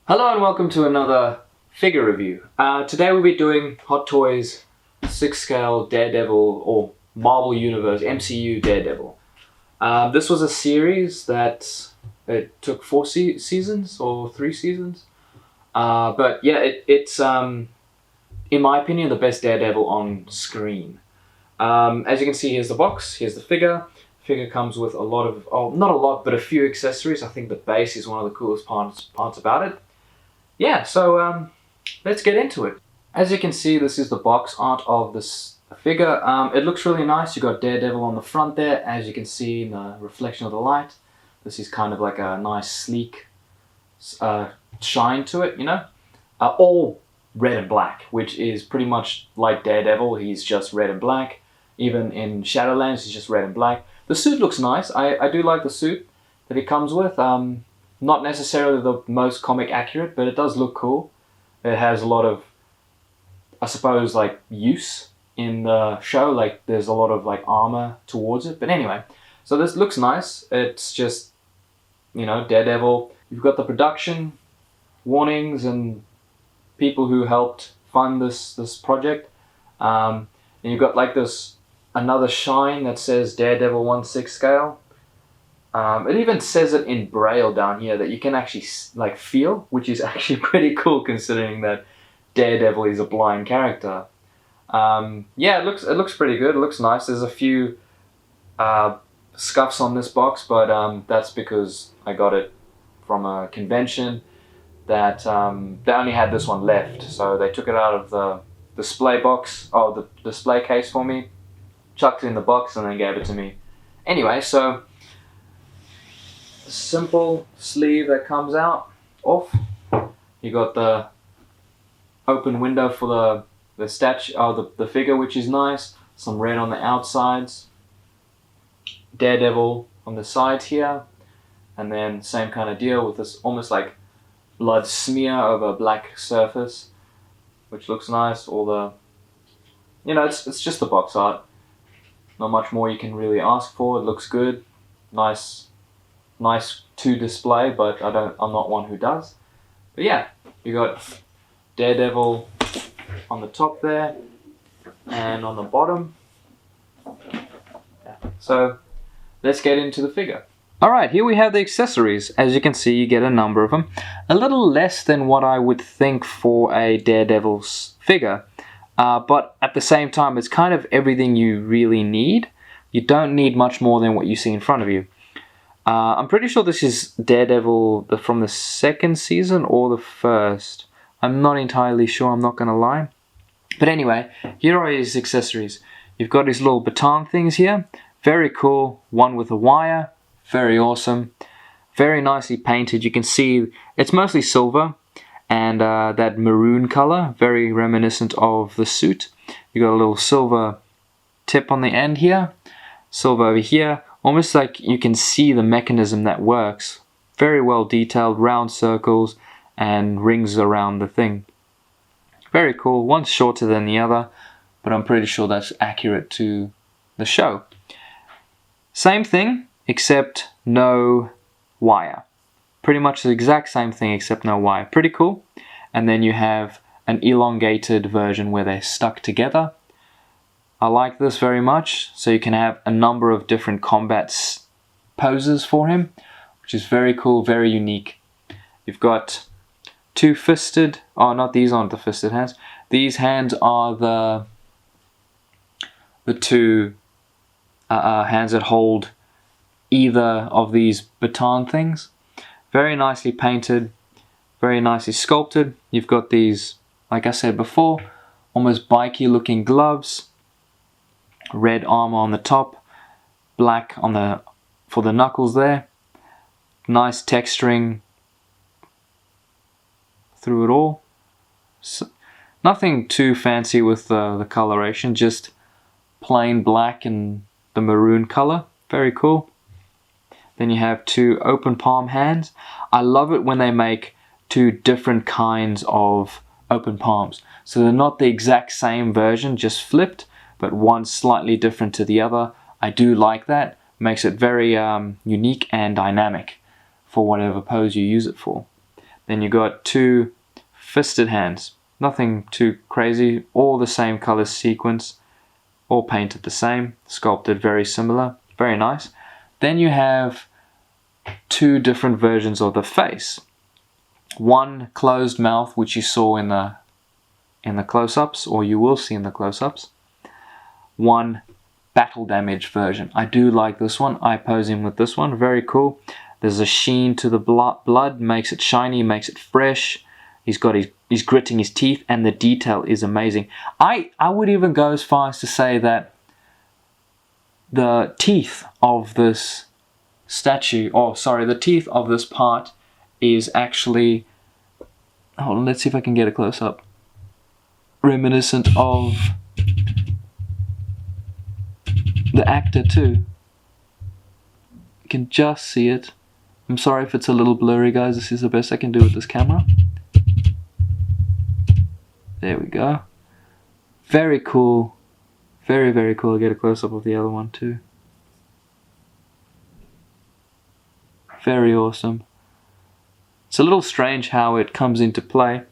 Hello and welcome to another figure review. Today we'll be doing Hot Toys 6 scale Daredevil or Marvel Universe MCU Daredevil. This was a series that it took 4 seasons or 3 seasons. But yeah, it's in my opinion the best Daredevil on screen. As you can see, here's the box, here's the figure. The figure comes with a lot of, not a lot, but a few accessories. I think the base is one of the coolest parts about it. Yeah, so let's get into it. As you can see, this is the box art of this figure. It looks really nice. You got Daredevil on the front there, as you can see in the reflection of the light. This is kind of like a nice sleek shine to it, you know? All red and black, which is pretty much like Daredevil. He's just red and black. Even in Shadowlands, he's just red and black. The suit looks nice. I do like the suit that he comes with. Not necessarily the most comic accurate, but it does look cool. It has a lot of, I suppose, like use in the show. Like there's a lot of like armor towards it. But anyway, so this looks nice. It's just, you know, Daredevil. You've got the production warnings and people who helped fund this project. And you've got like this another shine that says Daredevil 1/6 scale. It even says it in Braille down here that you can actually like feel, which is actually pretty cool considering that Daredevil is a blind character. Yeah, it looks pretty good. It looks nice. There's a few scuffs on this box, but that's because I got it from a convention that they only had this one left, so they took it out of the display box, the display case for me, chucked it in the box, and then gave it to me. Anyway, so simple sleeve that comes out off. You got the open window for the statue, the figure, which is nice. Some red on the outsides. Daredevil on the sides here, and then same kind of deal with this almost like blood smear over a black surface, which looks nice. All the, you know, it's just the box art. Not much more you can really ask for. It looks good, nice to display, but I'm not one who does. But yeah, you got Daredevil on the top there and on the bottom. Yeah. So let's get into the figure. Alright, here we have the accessories. As you can see, you get a number of them. A little less than what I would think for a Daredevil's figure. But at the same time, it's kind of everything you really need. You don't need much more than what you see in front of you. I'm pretty sure this is Daredevil from the 2nd season or the 1st. I'm not entirely sure, I'm not going to lie. But anyway, here are his accessories. You've got his little baton things here. Very cool. One with a wire. Very awesome. Very nicely painted. You can see it's mostly silver and that maroon color. Very reminiscent of the suit. You got a little silver tip on the end here. Silver over here. Almost like you can see the mechanism that works. Very well detailed, round circles, and rings around the thing. Very cool. One's shorter than the other, but I'm pretty sure that's accurate to the show. Same thing, except no wire. Pretty much the exact same thing except no wire. Pretty cool. And then you have an elongated version where they're stuck together. I like this very much. So you can have a number of different combat poses for him, which is very cool, very unique. You've got two-fisted, oh, not these aren't the fisted hands. These hands are the two hands that hold either of these baton things. Very nicely painted, very nicely sculpted. You've got these, like I said before, almost bikey looking gloves, red armor on the top, black on for the knuckles there. Nice texturing through it all. So, nothing too fancy with the coloration, just plain black and the maroon color. Very cool. Then you have two open palm hands. I love it when they make two different kinds of open palms. So they're not the exact same version, just flipped, but one slightly different to the other. I do like that. Makes it very unique and dynamic for whatever pose you use it for. Then you got two fisted hands. Nothing too crazy. All the same color sequence. All painted the same. Sculpted very similar. Very nice. Then you have two different versions of the face. One closed mouth, which you saw in the close-ups, or you will see in the close-ups. One battle damage version. I do like this one. I pose him with this one. Very cool. There's a sheen to the blood, makes it shiny, makes it fresh. He's gritting his teeth, and the detail is amazing. I would even go as far as to say that the teeth of this statue, the teeth of this part is actually, hold on, let's see if I can get a close-up, reminiscent of the actor too. You can just see it. I'm sorry if it's a little blurry, guys. This is the best I can do with this camera. There we go. Very cool. Very, very cool. I'll get a close-up of the other one too. Very awesome. It's a little strange how it comes into play.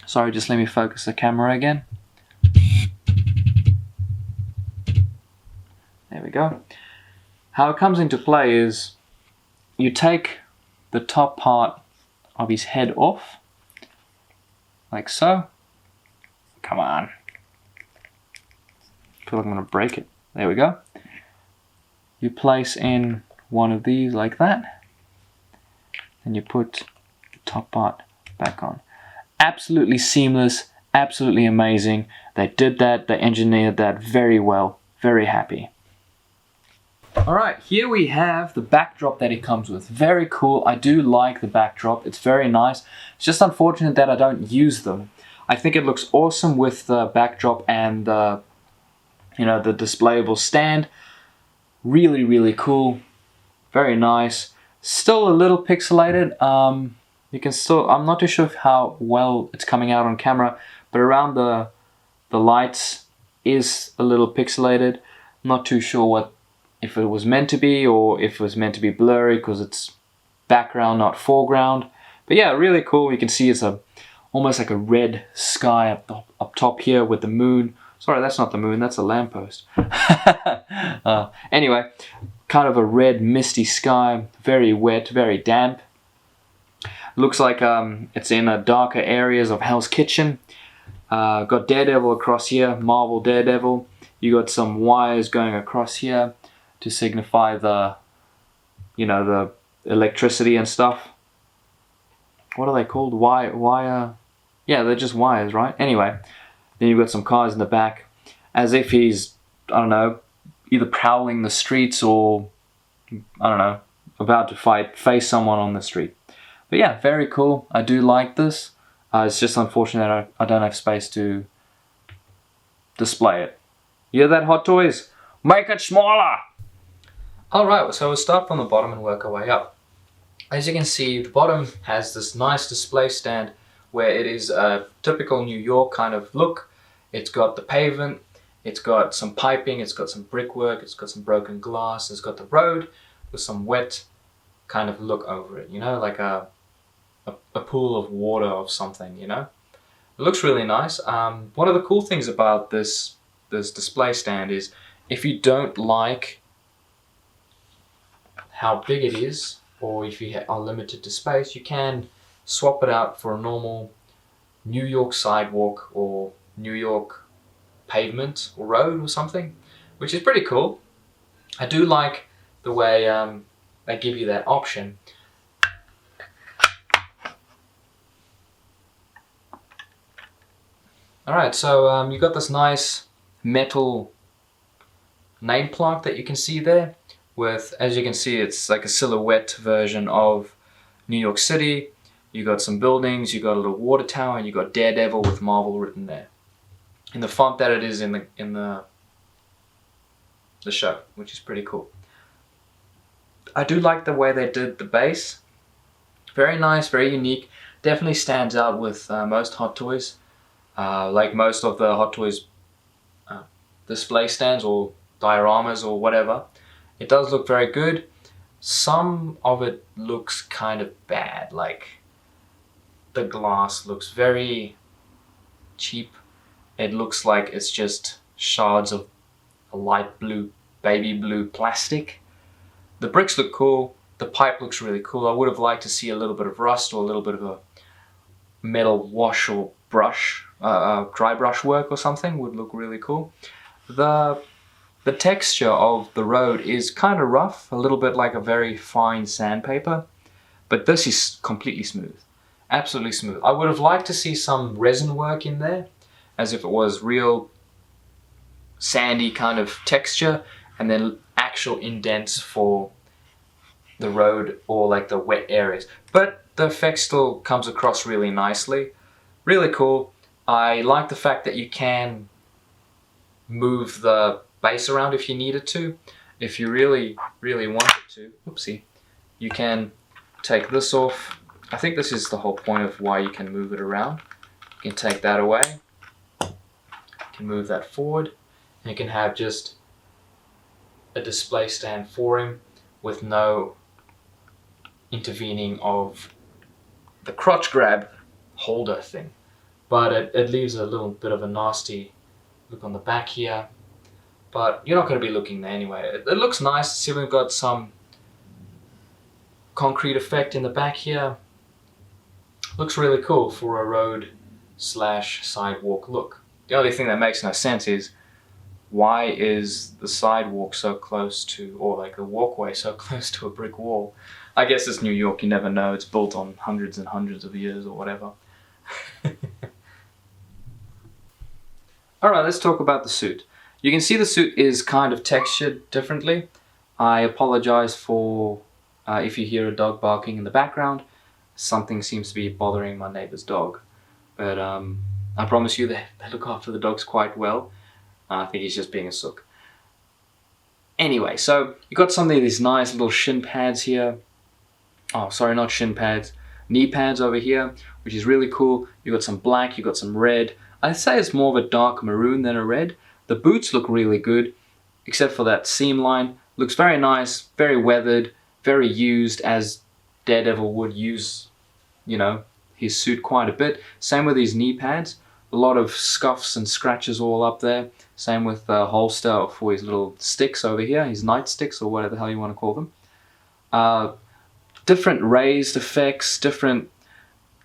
Sorry, just let me focus the camera again. There we go. How it comes into play is you take the top part of his head off, like so. Come on. I feel like I'm going to break it. There we go. You place in one of these like that. And you put the top part back on. Absolutely seamless, absolutely amazing. They did that, they engineered that very well. Very happy. Alright, here we have the backdrop that it comes with. Very cool. I do like the backdrop. It's very nice. It's just unfortunate that I don't use them. I think it looks awesome with the backdrop and the displayable stand. Really, really cool. Very nice. Still a little pixelated. You can still, I'm not too sure how well it's coming out on camera, but around the lights is a little pixelated. Not too sure if it was meant to be or if it was meant to be blurry because it's background, not foreground. But yeah, really cool. You can see it's almost like a red sky up top here with the moon. Sorry, that's not the moon, that's a lamppost. Anyway, kind of a red misty sky, very wet, very damp. Looks like it's in darker areas of Hell's Kitchen. Got Daredevil across here, Marvel Daredevil. You got some wires going across here to signify the electricity and stuff. What are they called? Wire? Yeah, they're just wires, right? Anyway, then you've got some cars in the back, as if he's, I don't know, either prowling the streets or, I don't know, about to face someone on the street. But yeah, very cool. I do like this. It's just unfortunate I don't have space to display it. You hear that, Hot Toys? Make it smaller! Alright, so we'll start from the bottom and work our way up. As you can see, the bottom has this nice display stand where it is a typical New York kind of look. It's got the pavement, it's got some piping, it's got some brickwork, it's got some broken glass, it's got the road with some wet kind of look over it, you know, like a pool of water of something, you know. It looks really nice. One of the cool things about this display stand is if you don't like how big it is, or if you are limited to space, you can swap it out for a normal New York sidewalk or New York pavement or road or something, which is pretty cool. I do like the way they give you that option. Alright, so you've got this nice metal name plaque that you can see there with, as you can see, it's like a silhouette version of New York City. You got some buildings, you got a little water tower, and you got Daredevil with Marvel written there in the font that it is in the show, which is pretty cool. I do like the way they did the base. Very nice, very unique. Definitely stands out with most Hot Toys. Like most of the Hot Toys display stands or dioramas or whatever. It does look very good. Some of it looks kind of bad, like the glass looks very cheap. It looks like it's just shards of a light blue, baby blue plastic. The bricks look cool. The pipe looks really cool. I would have liked to see a little bit of rust or a little bit of a metal wash or brush, dry brush work or something would look really cool. The texture of the road is kind of rough, a little bit like a very fine sandpaper, but this is completely smooth, absolutely smooth. I would have liked to see some resin work in there, as if it was real sandy kind of texture, and then actual indents for the road or like the wet areas. But the effect still comes across really nicely, really cool. I like the fact that you can move the base around if you needed to. If you really wanted to, oopsie, you can take this off. I think this is the whole point of why you can move it around. You can take that away, you can move that forward, and you can have just a display stand for him with no intervening of the crotch grab holder thing. But it leaves a little bit of a nasty look on the back here. But you're not going to be looking there anyway. It looks nice. See, we've got some concrete effect in the back here. Looks really cool for a road / sidewalk look. The only thing that makes no sense is why is the sidewalk so close to, or like the walkway so close to a brick wall? I guess it's New York, you never know. It's built on hundreds and hundreds of years or whatever. Alright, let's talk about the suit. You can see the suit is kind of textured differently. I apologize for if you hear a dog barking in the background. Something seems to be bothering my neighbor's dog. But I promise you they look after the dogs quite well. I think he's just being a sook. Anyway, so you got some of these nice little shin pads here. Oh, sorry, not shin pads. Knee pads over here, which is really cool. You got some black, you got some red. I'd say it's more of a dark maroon than a red. The boots look really good, except for that seam line. Looks very nice, very weathered, very used, as Daredevil would use, you know, his suit quite a bit. Same with his knee pads. A lot of scuffs and scratches all up there. Same with the holster for his little sticks over here, his nightsticks or whatever the hell you want to call them. Different raised effects, different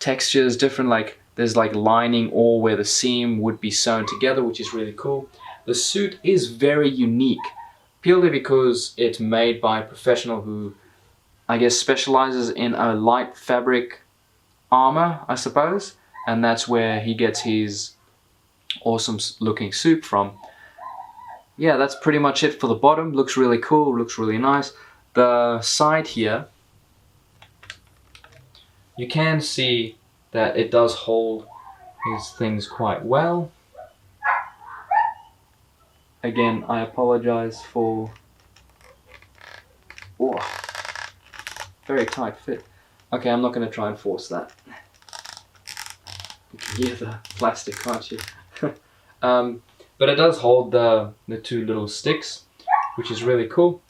textures, different like, there's like lining or where the seam would be sewn together, which is really cool. The suit is very unique, purely because it's made by a professional who, I guess, specializes in a light fabric armor, I suppose. And that's where he gets his awesome looking suit from. Yeah, that's pretty much it for the bottom. Looks really cool, looks really nice. The side here, you can see that it does hold these things quite well. Again, I apologize for very tight fit. Okay, I'm not going to try and force that. You can hear the plastic, can't you? But it does hold the two little sticks, which is really cool.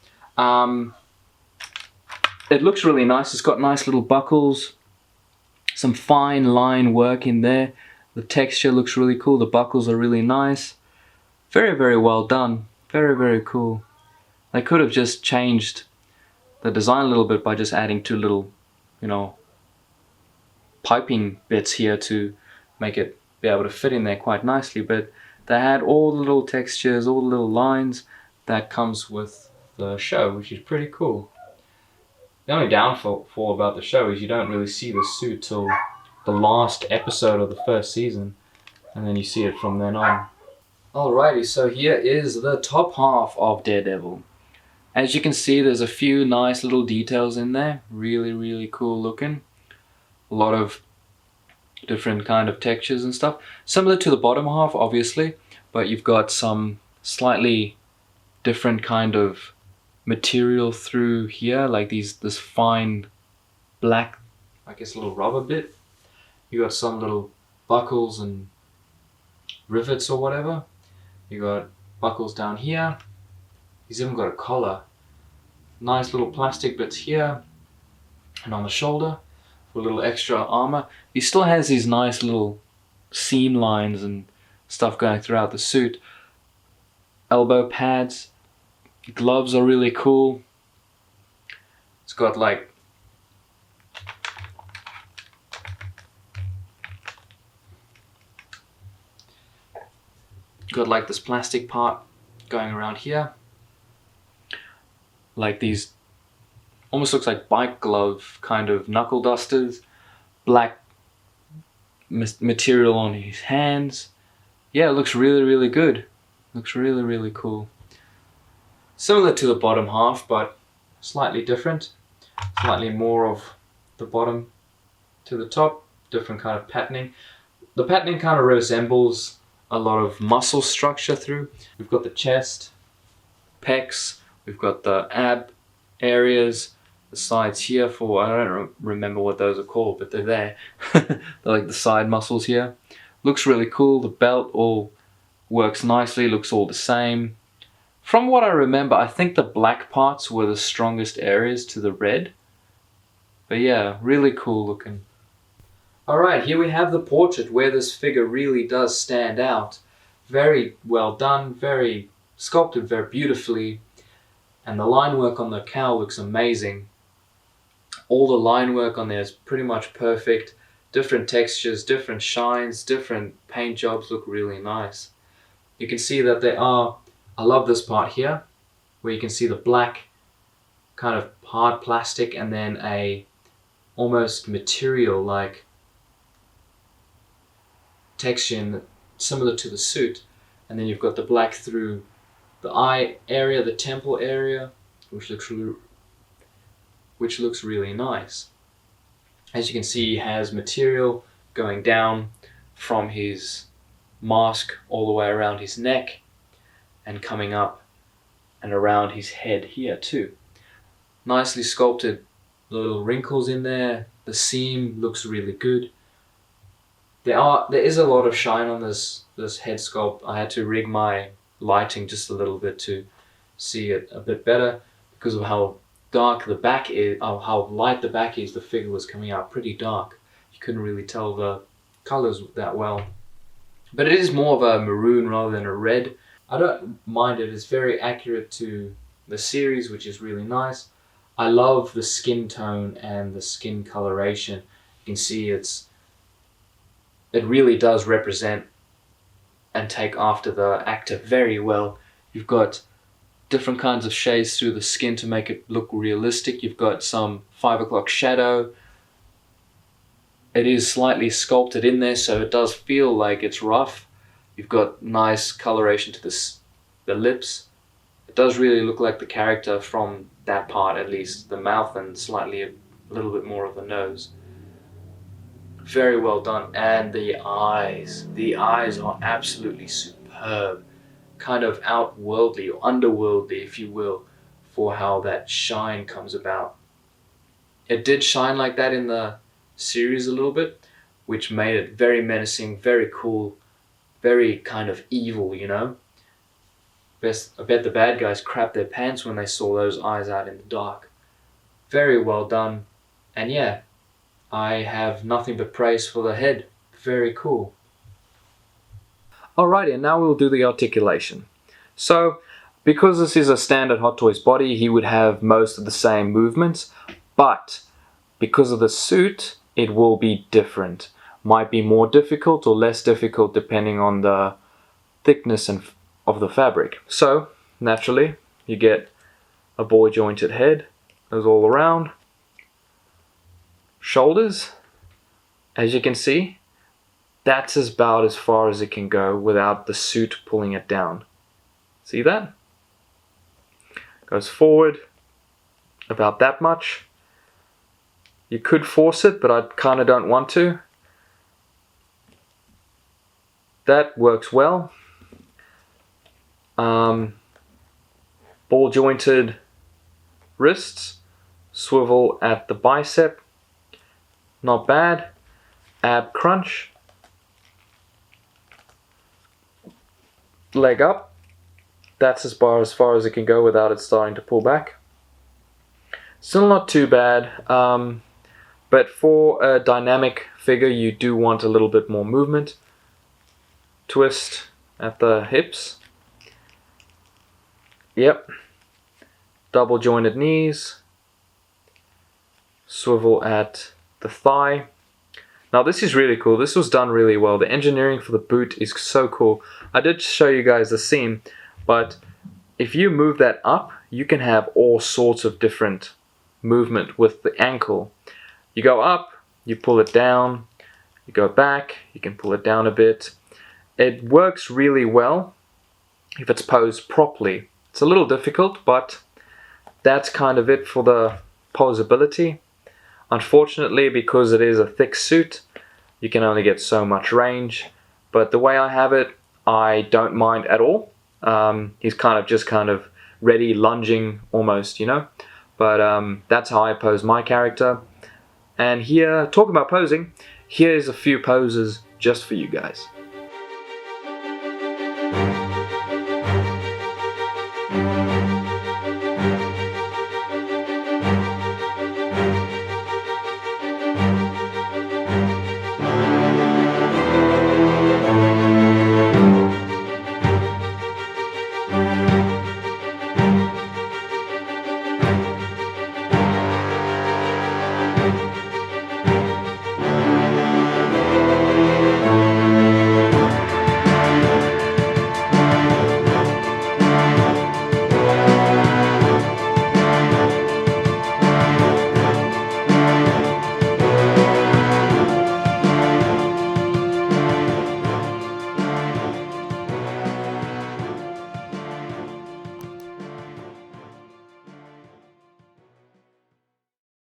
It looks really nice. It's got nice little buckles, some fine line work in there. The texture looks really cool. The buckles are really nice. Very, very well done. Very, very cool. They could have just changed the design a little bit by just adding two little, you know, piping bits here to make it be able to fit in there quite nicely. But they had all the little textures, all the little lines that comes with the show, which is pretty cool. The only downfall about the show is you don't really see the suit till the last episode of the first season, and then you see it from then on. Alrighty, so here is the top half of Daredevil. As you can see, there's a few nice little details in there. Really, really cool looking. A lot of different kind of textures and stuff. Similar to the bottom half, obviously, but you've got some slightly different kind of material through here, like this fine black, I guess, little rubber bit. You got some little buckles and rivets or whatever. You got buckles down here. He's even got a collar. Nice little plastic bits here and on the shoulder for a little extra armor. He still has these nice little seam lines and stuff going throughout the suit. Elbow pads. Gloves are really cool. It's got like this plastic part going around here. Like these, almost looks like bike glove kind of knuckle dusters. Black material on his hands. Yeah, it looks really, really good. Looks really, really cool. Similar to the bottom half, but slightly different. Slightly more of the bottom to the top. Different kind of patterning. The patterning kind of resembles a lot of muscle structure through. We've got the chest, pecs, we've got the ab areas, the sides here for, I don't remember what those are called, but they're there. They're like the side muscles here. Looks really cool. The belt all works nicely, looks all the same. From what I remember, I think the black parts were the strongest areas to the red. But yeah, really cool looking. Alright, here we have the portrait where this figure really does stand out. Very well done, very sculpted very beautifully. And the line work on the cowl looks amazing. All the line work on there is pretty much perfect. Different textures, different shines, different paint jobs look really nice. You can see that there are, I love this part here, where you can see the black kind of hard plastic and then a almost material like texture similar to the suit, and then you've got the black through the eye area, the temple area, which looks really nice. As you can see, he has material going down from his mask all the way around his neck and coming up and around his head here too. Nicely sculpted little wrinkles in there. The seam looks really good. There is a lot of shine on this head sculpt. I had to rig my lighting just a little bit to see it a bit better because of how dark the back is, how light the back is. The figure was coming out pretty dark. You couldn't really tell the colors that well. But it is more of a maroon rather than a red. I don't mind it. It's very accurate to the series, which is really nice. I love the skin tone and the skin coloration. You can see it really does represent and take after the actor very well. You've got different kinds of shades through the skin to make it look realistic. You've got some 5 o'clock shadow. It is slightly sculpted in there, so it does feel like it's rough. You've got nice coloration to the lips. It does really look like the character from that part, at least the mouth and slightly a little bit more of the nose. Very well done. And the eyes are absolutely superb. Kind of outworldly or underworldly, if you will, for how that shine comes about. It did shine like that in the series a little bit, which made it very menacing, very cool, very kind of evil, you know? I bet the bad guys crapped their pants when they saw those eyes out in the dark. Very well done. And yeah, I have nothing but praise for the head. Very cool. Alrighty, and now we'll do the articulation. So, because this is a standard Hot Toys body, he would have most of the same movements, but because of the suit, it will be different. Might be more difficult or less difficult depending on the thickness of the fabric. So, naturally, you get a ball jointed head, goes all around. Shoulders, as you can see, that's about as far as it can go without the suit pulling it down. See that? Goes forward about that much. You could force it, but I kind of don't want to. That works well. Ball jointed wrists, swivel at the bicep, not bad. Ab crunch, leg up, that's as far as it can go without it starting to pull back. Still not too bad, but for a dynamic figure you do want a little bit more movement. Twist at the hips. Yep. Double jointed knees. Swivel at the thigh. Now this is really cool. This was done really well. The engineering for the boot is so cool. I did show you guys the seam, but if you move that up, you can have all sorts of different movement with the ankle. You go up, you pull it down, you go back, you can pull it down a bit. It works really well if it's posed properly. It's a little difficult, but that's kind of it for the posability. Unfortunately, because it is a thick suit, you can only get so much range, but the way I have it, I don't mind at all. He's kind of ready, lunging almost, you know, but that's how I pose my character. And here, talking about posing, here's a few poses just for you guys.